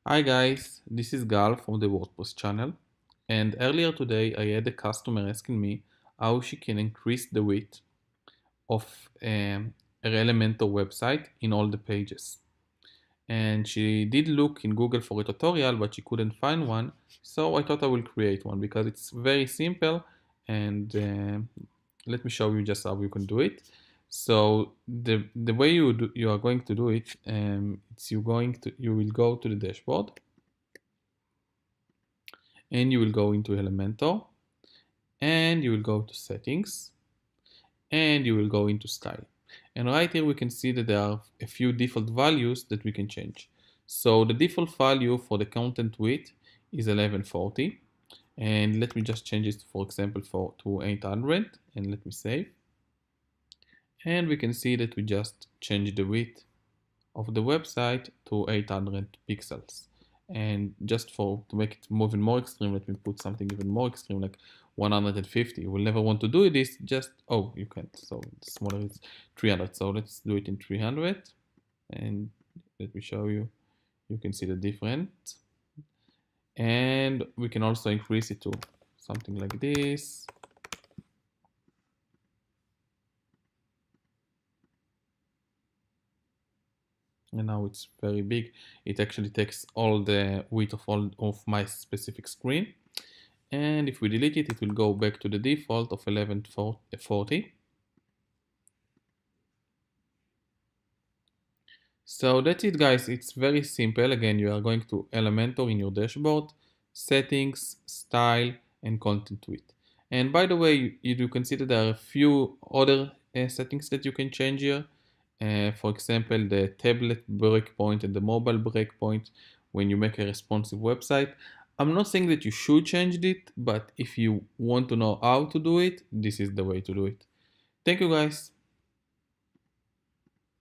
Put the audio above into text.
Hi guys, this is Gal from the WordPress channel, and earlier today I had a customer asking me how she can increase the width of her Elementor website in all the pages. And she did look in Google for a tutorial, but she couldn't find one, so I thought I will create one because it's very simple. And let me show you just how you can do it. So the way you are going to do it, you will go to the dashboard and you will go into Elementor and you will go to settings and you will go into style. And right here we can see that there are a few default values that we can change. So the default value for the content width is 1140, and let me just change it, for example, to 800, and let me save. And we can see that we just changed the width of the website to 800 pixels. And just to make it even more extreme, let me put something even more extreme, like 150. We'll never want to do this, just, oh, you can't. So smaller is 300. So let's do it in 300. And let me show you. You can see the difference. And we can also increase it to something like this. And now it's very big. It actually takes all the width of my specific screen. And if we delete it, it will go back to the default of 1140. So that's it, guys. It's very simple. Again, you are going to Elementor in your dashboard, settings, style, and content width. And by the way, you can see that there are a few other settings that you can change here. For example, the tablet breakpoint and the mobile breakpoint when you make a responsive website. I'm not saying that you should change it, but if you want to know how to do it, this is the way to do it. Thank you, guys.